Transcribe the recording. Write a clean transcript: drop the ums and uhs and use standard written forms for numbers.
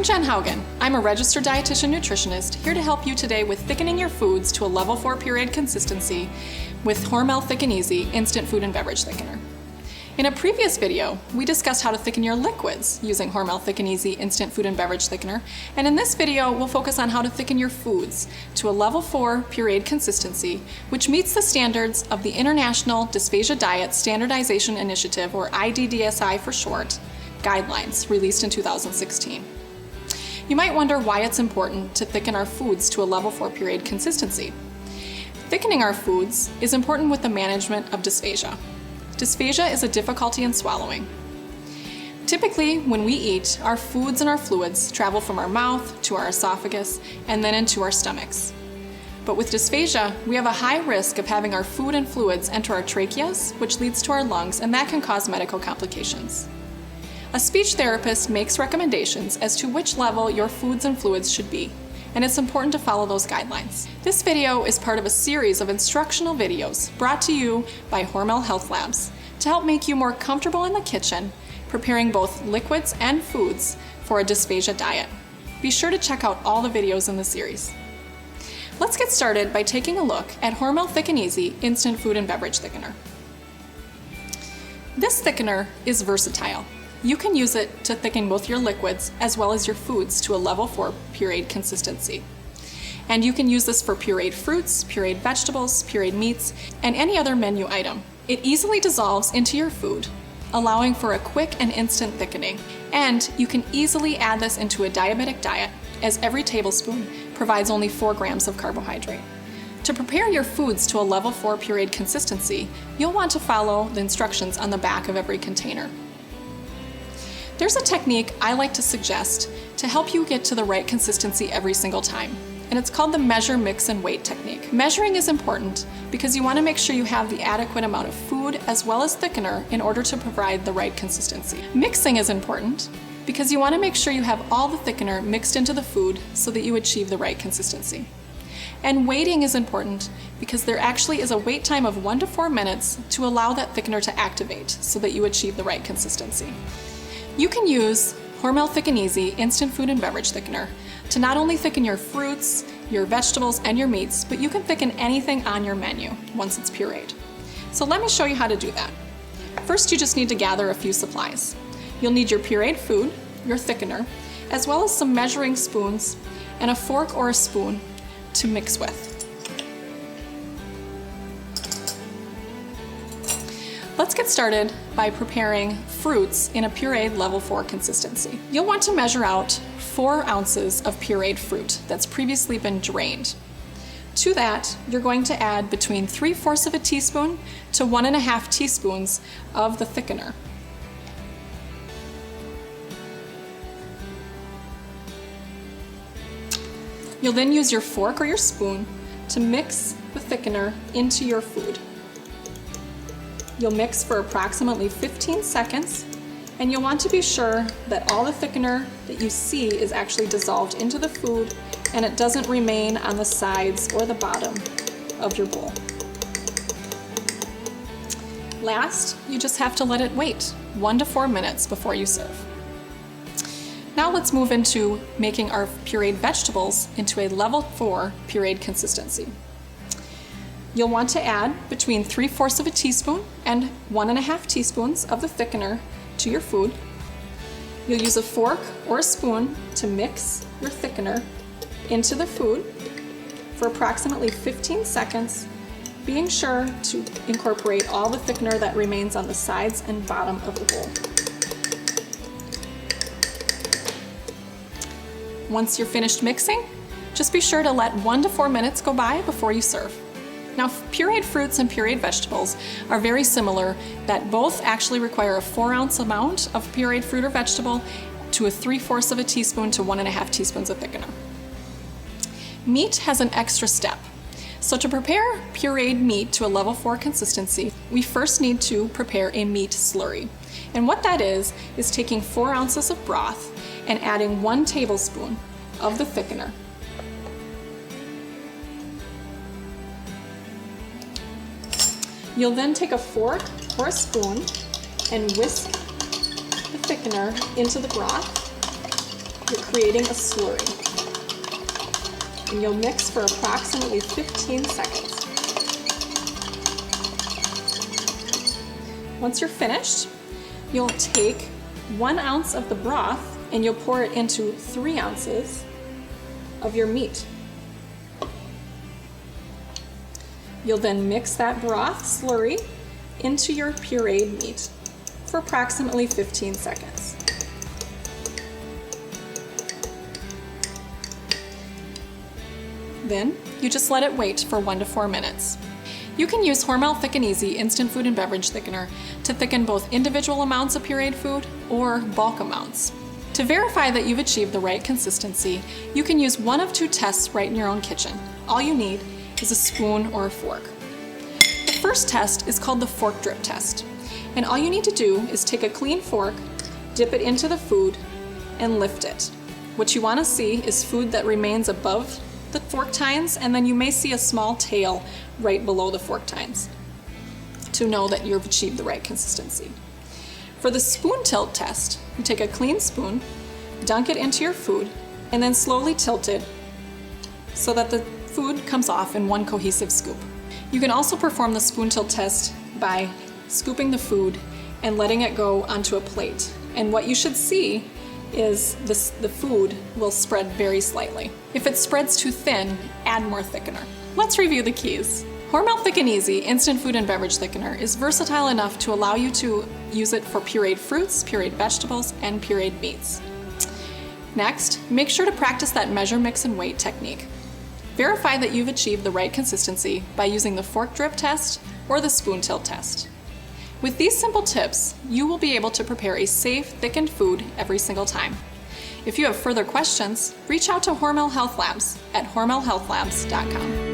I'm Jen Haugen. I'm a registered dietitian nutritionist here to help you today with thickening your foods to a level 4 pureed consistency with HORMEL Thick and Easy Instant Food and Beverage Thickener. In a previous video, we discussed how to thicken your liquids using HORMEL Thick and Easy Instant Food and Beverage Thickener, and in this video, we'll focus on how to thicken your foods to a level 4 pureed consistency, which meets the standards of the International Dysphagia Diet Standardization Initiative, or IDDSI for short, guidelines released in 2016. You might wonder why it's important to thicken our foods to a level 4 pureed consistency. Thickening our foods is important with the management of dysphagia. Dysphagia is a difficulty in swallowing. Typically, when we eat, our foods and our fluids travel from our mouth to our esophagus and then into our stomachs. But with dysphagia, we have a high risk of having our food and fluids enter our tracheas, which leads to our lungs, and that can cause medical complications. A speech therapist makes recommendations as to which level your foods and fluids should be, and it's important to follow those guidelines. This video is part of a series of instructional videos brought to you by HORMEL Health Labs to help make you more comfortable in the kitchen, preparing both liquids and foods for a dysphagia diet. Be sure to check out all the videos in the series. Let's get started by taking a look at HORMEL Thick and Easy Instant Food and Beverage Thickener. This thickener is versatile. You can use it to thicken both your liquids as well as your foods to a level 4 pureed consistency. And you can use this for pureed fruits, pureed vegetables, pureed meats, and any other menu item. It easily dissolves into your food, allowing for a quick and instant thickening. And you can easily add this into a diabetic diet, as every tablespoon provides only 4 grams of carbohydrate. To prepare your foods to a level 4 pureed consistency, you'll want to follow the instructions on the back of every container. There's a technique I like to suggest to help you get to the right consistency every single time, and it's called the measure, mix, and weight technique. Measuring is important because you want to make sure you have the adequate amount of food as well as thickener in order to provide the right consistency. Mixing is important because you want to make sure you have all the thickener mixed into the food so that you achieve the right consistency. And weighting is important because there actually is a wait time of 1 to 4 minutes to allow that thickener to activate so that you achieve the right consistency. You can use HORMEL Thick and Easy Instant Food and Beverage Thickener to not only thicken your fruits, your vegetables, and your meats, but you can thicken anything on your menu once it's pureed. So let me show you how to do that. First, you just need to gather a few supplies. You'll need your pureed food, your thickener, as well as some measuring spoons and a fork or a spoon to mix with. Let's get started by preparing fruits in a pureed level 4 consistency. You'll want to measure out 4 ounces of pureed fruit that's previously been drained. To that, you're going to add between 3/4 of a teaspoon to 1.5 teaspoons of the thickener. You'll then use your fork or your spoon to mix the thickener into your food. You'll mix for approximately 15 seconds, and you'll want to be sure that all the thickener that you see is actually dissolved into the food and it doesn't remain on the sides or the bottom of your bowl. Last, you just have to let it wait 1 to 4 minutes before you serve. Now let's move into making our pureed vegetables into a level 4 pureed consistency. You'll want to add between 3/4 of a teaspoon and 1.5 teaspoons of the thickener to your food. You'll use a fork or a spoon to mix your thickener into the food for approximately 15 seconds, being sure to incorporate all the thickener that remains on the sides and bottom of the bowl. Once you're finished mixing, just be sure to let 1 to 4 minutes go by before you serve. Now, pureed fruits and pureed vegetables are very similar, that both actually require a 4-ounce amount of pureed fruit or vegetable to a 3/4 of a teaspoon to 1.5 teaspoons of thickener. Meat has an extra step. So to prepare pureed meat to a level 4 consistency, we first need to prepare a meat slurry. And what that is taking 4 ounces of broth and adding 1 tablespoon of the thickener. You'll then take a fork or a spoon and whisk the thickener into the broth. You're creating a slurry. And you'll mix for approximately 15 seconds. Once you're finished, you'll take 1 ounce of the broth and you'll pour it into 3 ounces of your meat. You'll then mix that broth slurry into your pureed meat for approximately 15 seconds. Then you just let it wait for 1 to 4 minutes. You can use HORMEL Thick and Easy Instant Food and Beverage Thickener to thicken both individual amounts of pureed food or bulk amounts. To verify that you've achieved the right consistency, you can use one of 2 tests right in your own kitchen. All you need is a spoon or a fork. The first test is called the fork drip test. And all you need to do is take a clean fork, dip it into the food, and lift it. What you want to see is food that remains above the fork tines, and then you may see a small tail right below the fork tines to know that you've achieved the right consistency. For the spoon tilt test, you take a clean spoon, dunk it into your food, and then slowly tilt it so that the food comes off in one cohesive scoop. You can also perform the spoon tilt test by scooping the food and letting it go onto a plate. And what you should see is the food will spread very slightly. If it spreads too thin, add more thickener. Let's review the keys. HORMEL Thick and Easy Instant Food and Beverage Thickener is versatile enough to allow you to use it for pureed fruits, pureed vegetables, and pureed meats. Next, make sure to practice that measure, mix, and weight technique. Verify that you've achieved the right consistency by using the fork drip test or the spoon tilt test. With these simple tips, you will be able to prepare a safe, thickened food every single time. If you have further questions, reach out to Hormel Health Labs at hormelhealthlabs.com.